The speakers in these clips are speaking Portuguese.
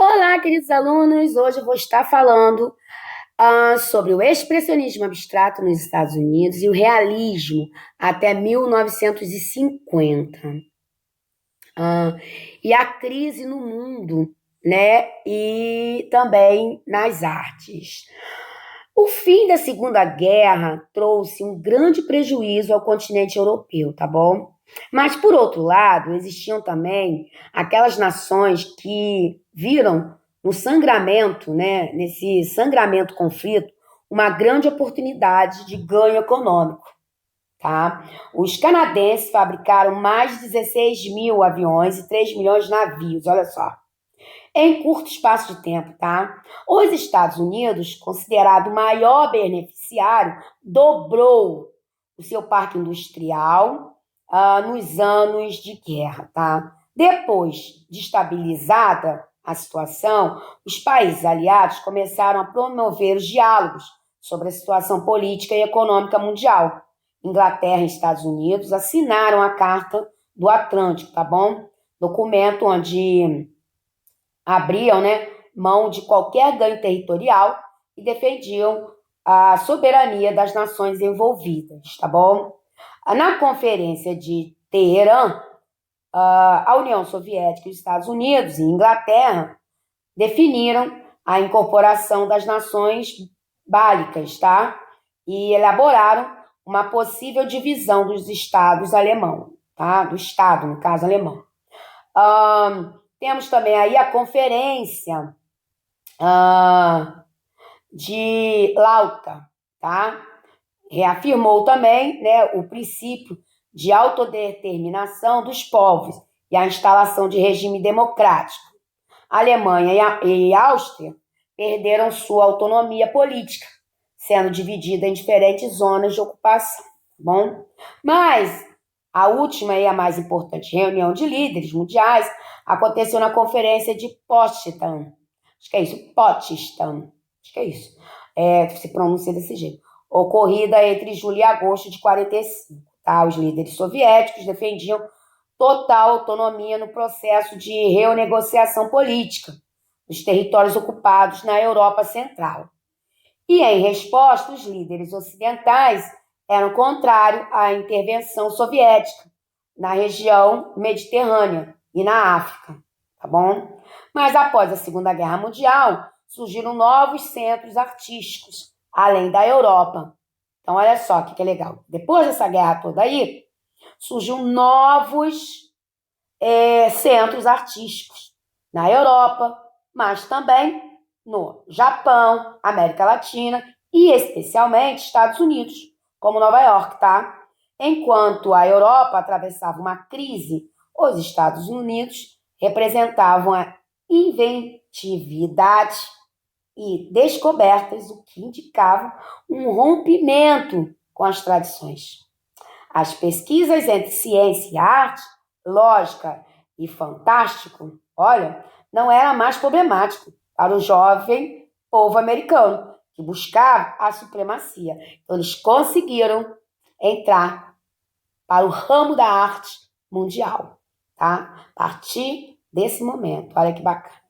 Olá, queridos alunos! Hoje eu vou estar falando sobre o expressionismo abstrato nos Estados Unidos e o realismo até 1950. E a crise no mundo, né? E também nas artes. O fim da Segunda Guerra trouxe um grande prejuízo ao continente europeu, tá bom? Mas, por outro lado, existiam também aquelas nações que viram no sangramento, né, nesse sangramento conflito, uma grande oportunidade de ganho econômico, tá? Os canadenses fabricaram mais de 16 mil aviões e 3 milhões de navios, olha só, em curto espaço de tempo, tá? Os Estados Unidos, considerado o maior beneficiário, dobrou o seu parque industrial nos anos de guerra, tá? Depois de estabilizada a situação, os países aliados começaram a promover os diálogos sobre a situação política e econômica mundial. Inglaterra e Estados Unidos assinaram a Carta do Atlântico, tá bom? Documento onde abriam, né, mão de qualquer ganho territorial e defendiam a soberania das nações envolvidas, tá bom? Na Conferência de Teherã, a União Soviética, os Estados Unidos e Inglaterra definiram a incorporação das nações bálicas, tá? E elaboraram uma possível divisão dos estados alemão, tá? Do estado, no caso alemão. Temos também aí a Conferência de Lauta, tá? Reafirmou também, né, o princípio de autodeterminação dos povos e a instalação de regime democrático. A Alemanha e a Áustria perderam sua autonomia política, sendo dividida em diferentes zonas de ocupação, tá bom? Mas a última e a mais importante reunião de líderes mundiais aconteceu na Conferência de Potsdam. Acho que é isso, Potsdam. Acho que é isso. Se pronuncia desse jeito. Ocorrida entre julho e agosto de 45. Tá? Os líderes soviéticos defendiam total autonomia no processo de renegociação política dos territórios ocupados na Europa Central. E, em resposta, os líderes ocidentais eram contrários à intervenção soviética na região mediterrânea e na África, tá bom? Mas após a Segunda Guerra Mundial, surgiram novos centros artísticos, além da Europa. Então, olha só que é legal. Depois dessa guerra toda aí, surgiram novos centros artísticos na Europa, mas também no Japão, América Latina e especialmente Estados Unidos, como Nova York, tá? Enquanto a Europa atravessava uma crise, os Estados Unidos representavam a inventividade e descobertas, o que indicava um rompimento com as tradições. As pesquisas entre ciência e arte, lógica e fantástico, olha, não era mais problemático para o jovem povo americano, que buscava a supremacia. Então, eles conseguiram entrar para o ramo da arte mundial, tá? A partir desse momento, olha que bacana.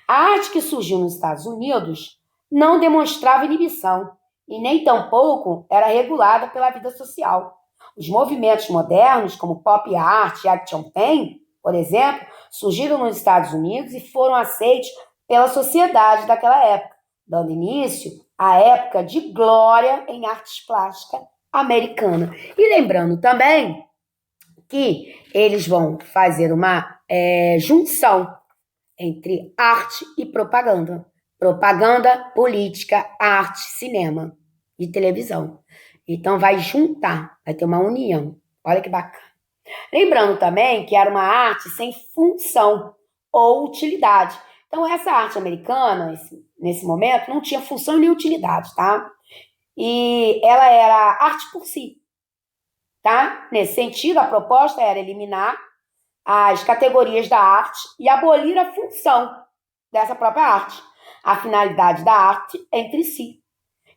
A arte que surgiu nos Estados Unidos não demonstrava inibição e nem tampouco era regulada pela vida social. Os movimentos modernos, como pop art e action pen, por exemplo, surgiram nos Estados Unidos e foram aceitos pela sociedade daquela época, dando início à época de glória em artes plásticas americana. E lembrando também que eles vão fazer uma junção entre arte e propaganda. Propaganda, política, arte, cinema e televisão. Então, vai juntar, vai ter uma união. Olha que bacana. Lembrando também que era uma arte sem função ou utilidade. Então, essa arte americana, nesse momento, não tinha função nem utilidade, tá? E ela era arte por si, tá? Nesse sentido, a proposta era eliminar as categorias da arte e abolir a função dessa própria arte, a finalidade da arte entre si.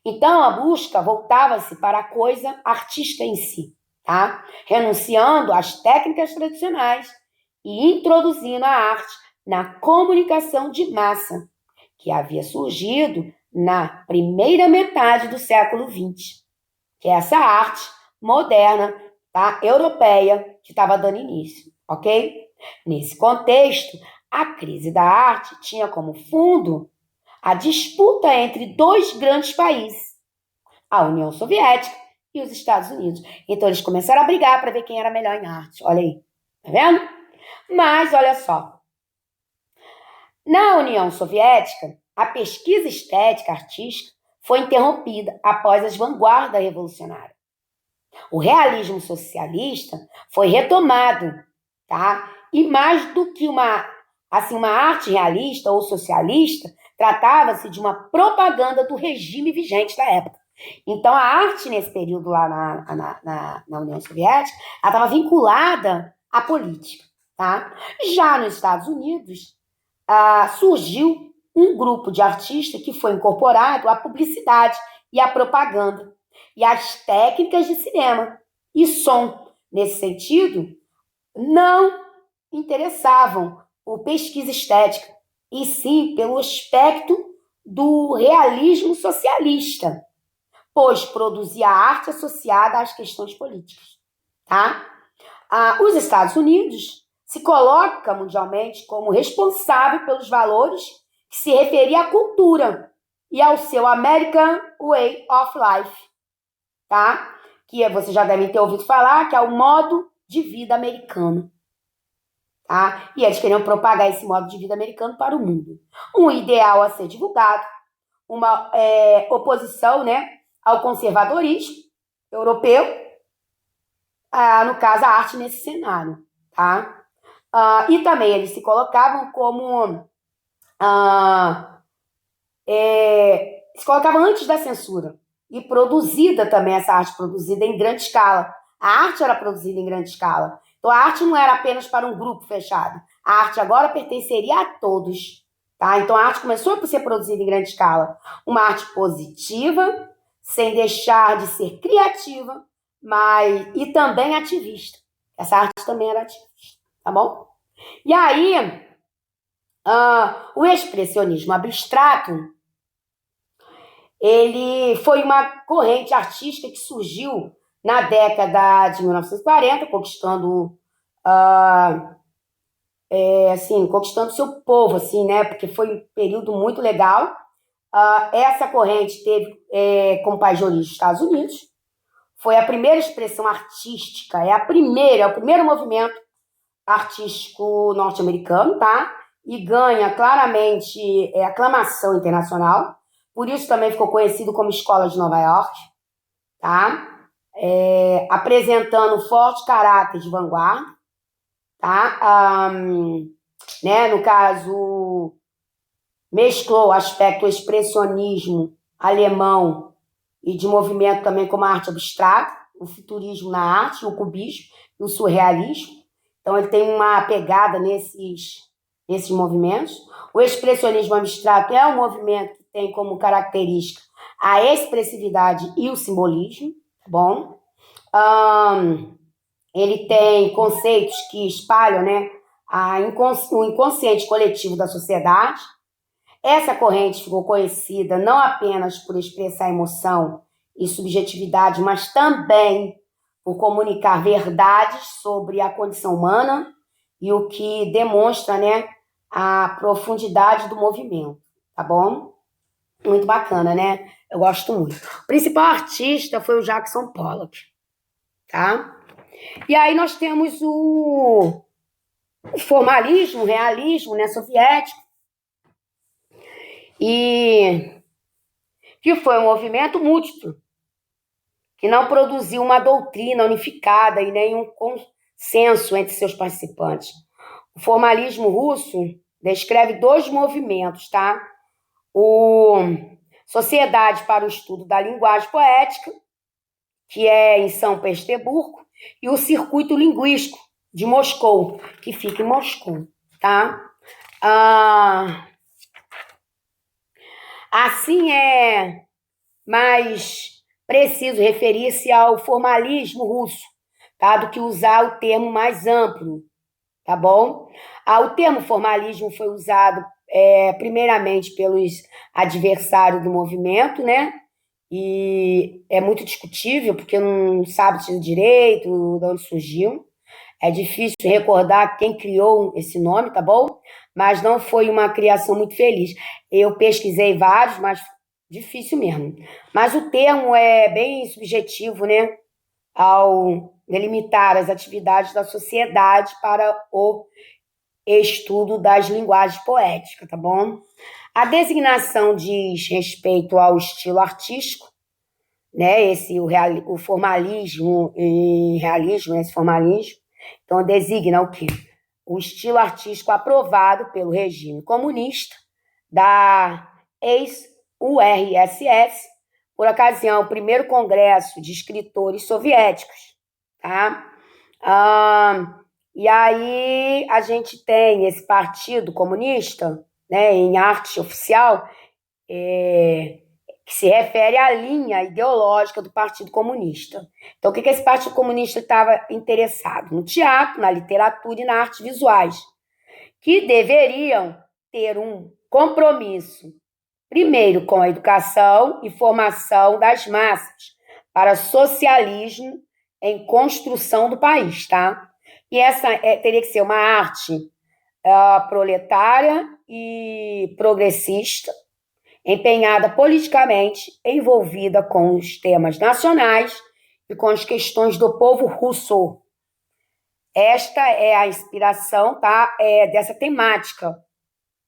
Então, a busca voltava-se para a coisa artista em si, tá? Renunciando às técnicas tradicionais e introduzindo a arte na comunicação de massa, que havia surgido na primeira metade do século XX, que é essa arte moderna, tá, europeia, que estava dando início, ok? Nesse contexto, a crise da arte tinha como fundo a disputa entre dois grandes países, a União Soviética e os Estados Unidos. Então, eles começaram a brigar para ver quem era melhor em arte. Olha aí, tá vendo? Mas, olha só, na União Soviética, a pesquisa estética artística foi interrompida após as vanguardas revolucionárias. O realismo socialista foi retomado, tá? E mais do que uma arte realista ou socialista, tratava-se de uma propaganda do regime vigente da época. Então, a arte nesse período lá na União Soviética, ela estava vinculada à política, tá? Já nos Estados Unidos, surgiu um grupo de artistas que foi incorporado à publicidade e à propaganda e às técnicas de cinema e som. Nesse sentido, não interessavam por pesquisa estética, e sim pelo aspecto do realismo socialista, pois produzia arte associada às questões políticas, tá? Os Estados Unidos se coloca mundialmente como responsável pelos valores que se referia à cultura e ao seu American Way of Life, tá? Que vocês já devem ter ouvido falar, que é o modo de vida americano, tá? E eles queriam propagar esse modo de vida americano para o mundo. Um ideal a ser divulgado, uma oposição, né, ao conservadorismo europeu, no caso, a arte nesse cenário, tá? E também eles se colocavam como... se colocavam antes da censura. E produzida também, essa arte produzida em grande escala. A arte era produzida em grande escala. Então, a arte não era apenas para um grupo fechado. A arte agora pertenceria a todos, tá? Então, a arte começou a ser produzida em grande escala. Uma arte positiva, sem deixar de ser criativa, e também ativista. Essa arte também era ativista, tá bom? E aí, o expressionismo abstrato, ele foi uma corrente artística que surgiu na década de 1940, conquistando conquistando seu povo, assim, né? Porque foi um período muito legal. Essa corrente teve como país de origem os Estados Unidos. Foi a primeira expressão artística, é o primeiro movimento artístico norte-americano, tá? E ganha claramente aclamação internacional. Por isso também ficou conhecido como Escola de Nova York, tá? Apresentando forte caráter de vanguarda, tá? Né? No caso, mesclou o aspecto expressionismo alemão e de movimento também como a arte abstrata, o futurismo na arte, o cubismo e o surrealismo. Então, ele tem uma pegada nesses movimentos. O expressionismo abstrato é um movimento que tem como característica a expressividade e o simbolismo, tá bom? Ele tem conceitos que espalham, né, o inconsciente coletivo da sociedade. Essa corrente ficou conhecida não apenas por expressar emoção e subjetividade, mas também por comunicar verdades sobre a condição humana e o que demonstra, né, a profundidade do movimento, tá bom? Muito bacana, né? Eu gosto muito. O principal artista foi o Jackson Pollock, tá? E aí nós temos o formalismo, o realismo, né, soviético, e que foi um movimento múltiplo, que não produziu uma doutrina unificada e nenhum consenso entre seus participantes. O formalismo russo descreve dois movimentos, tá? O Sociedade para o Estudo da Linguagem Poética, que é em São Petersburgo, e o Circuito Linguístico de Moscou, que fica em Moscou, tá? Assim é mais preciso referir-se ao formalismo russo, tá? Do que usar o termo mais amplo, tá bom? O termo formalismo foi usado primeiramente pelos adversários do movimento, né? E é muito discutível, porque não sabe direito de onde surgiu. É difícil recordar quem criou esse nome, tá bom? Mas não foi uma criação muito feliz. Eu pesquisei vários, mas difícil mesmo. Mas o termo é bem subjetivo, né? Ao delimitar as atividades da sociedade para o estudo das linguagens poéticas, tá bom? A designação diz respeito ao estilo artístico, né? O formalismo e realismo, né? Esse formalismo. Então, designa o quê? O estilo artístico aprovado pelo regime comunista da ex-URSS, por ocasião do primeiro congresso de escritores soviéticos, tá? E aí a gente tem esse partido comunista, né, em arte oficial, que se refere à linha ideológica do Partido Comunista. Então, o que esse Partido Comunista estava interessado? No teatro, na literatura e na arte visuais, que deveriam ter um compromisso, primeiro, com a educação e formação das massas para socialismo em construção do país, tá? E essa teria que ser uma arte proletária e progressista, empenhada politicamente, envolvida com os temas nacionais e com as questões do povo russo. Esta é a inspiração, tá? Dessa temática,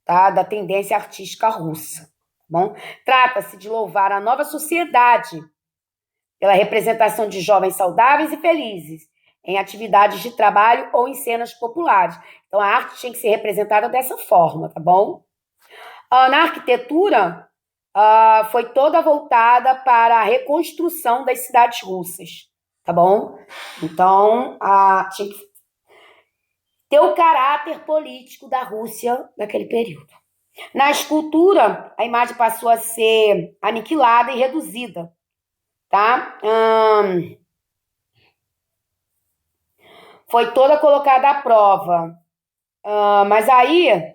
tá? Da tendência artística russa. Tá bom? Trata-se de louvar a nova sociedade pela representação de jovens saudáveis e felizes em atividades de trabalho ou em cenas populares. Então, a arte tinha que ser representada dessa forma, tá bom? Na arquitetura, foi toda voltada para a reconstrução das cidades russas, tá bom? Então, tinha que ter o caráter político da Rússia naquele período. Na escultura, a imagem passou a ser aniquilada e reduzida, tá? Foi toda colocada à prova. Mas aí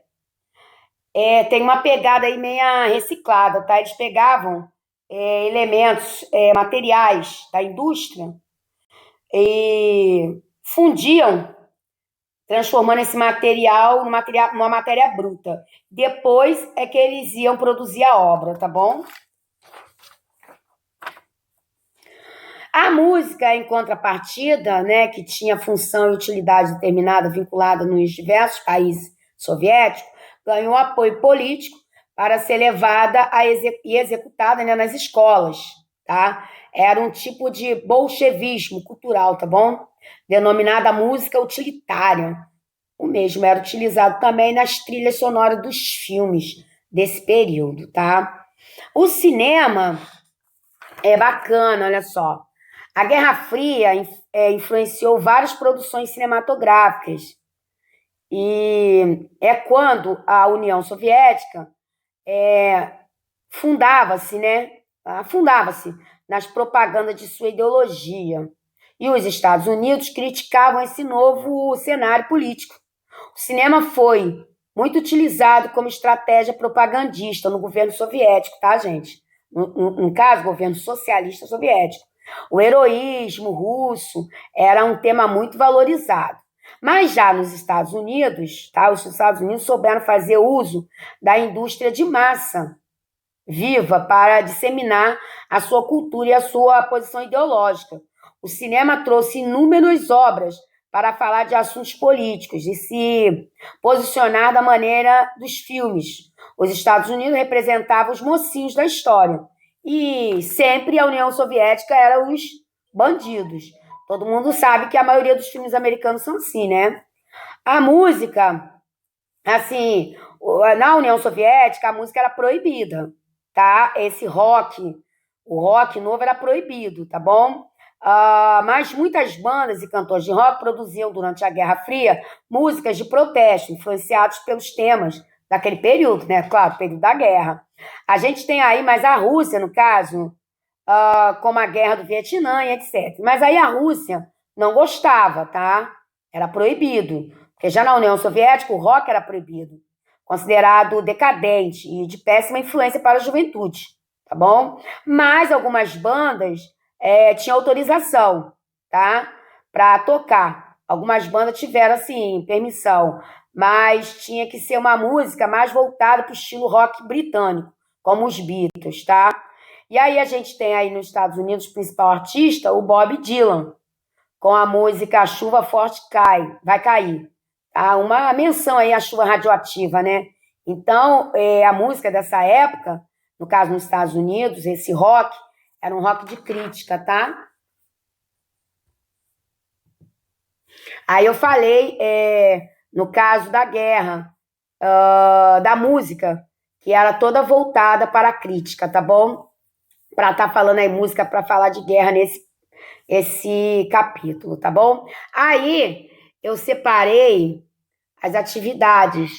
tem uma pegada aí meia reciclada, tá? Eles pegavam elementos, materiais da indústria e fundiam, transformando esse material numa matéria bruta. Depois é que eles iam produzir a obra, tá bom? A música, em contrapartida, né, que tinha função e utilidade determinada vinculada nos diversos países soviéticos, ganhou apoio político para ser levada e executada, né, nas escolas, tá? Era um tipo de bolchevismo cultural, tá bom? Denominada música utilitária. O mesmo era utilizado também nas trilhas sonoras dos filmes desse período, tá? O cinema é bacana, olha só. A Guerra Fria influenciou várias produções cinematográficas. E é quando a União Soviética fundava-se, né? Afundava-se nas propagandas de sua ideologia. E os Estados Unidos criticavam esse novo cenário político. O cinema foi muito utilizado como estratégia propagandista no governo soviético, tá, gente? No caso, governo socialista soviético. O heroísmo russo era um tema muito valorizado. Mas já nos Estados Unidos, tá, os Estados Unidos souberam fazer uso da indústria de massa viva para disseminar a sua cultura e a sua posição ideológica. O cinema trouxe inúmeras obras para falar de assuntos políticos e se posicionar da maneira dos filmes. Os Estados Unidos representavam os mocinhos da história e sempre a União Soviética era os bandidos. Todo mundo sabe que a maioria dos filmes americanos são assim, né? A música, assim, na União Soviética, a música era proibida, tá? O rock novo era proibido, tá bom? Mas muitas bandas e cantores de rock produziam durante a Guerra Fria músicas de protesto, influenciados pelos temas daquele período, né? Claro, período da guerra. A gente tem aí, mas a Rússia, no caso, como a Guerra do Vietnã e etc. Mas aí a Rússia não gostava, tá? Era proibido, Porque já na União Soviética o rock era proibido, considerado decadente e de péssima influência para a juventude, tá bom? Mas algumas bandas tinham autorização, tá? Para tocar. Algumas bandas tiveram, assim, permissão, mas tinha que ser uma música mais voltada para o estilo rock britânico, como os Beatles, tá? E aí a gente tem aí nos Estados Unidos o principal artista, o Bob Dylan, com a música A Chuva Forte Cai, Vai Cair. Tá? Uma menção aí à chuva radioativa, né? Então, a música dessa época, no caso nos Estados Unidos, esse rock, era um rock de crítica, tá? Aí eu falei, no caso da guerra, da música, que era toda voltada para a crítica, tá bom? Para estar falando aí música para falar de guerra nesse esse capítulo, tá bom? Aí eu separei as atividades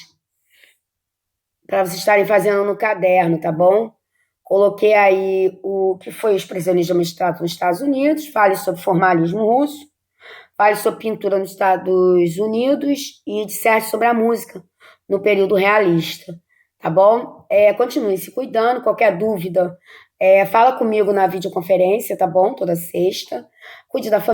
para vocês estarem fazendo no caderno, tá bom? Coloquei aí o que foi o expressionismo abstrato nos Estados Unidos, fale sobre formalismo russo, fale sobre pintura nos Estados Unidos e disserte sobre a música no período realista, tá bom? Continue se cuidando, qualquer dúvida, fala comigo na videoconferência, tá bom? Toda sexta. Cuide da família.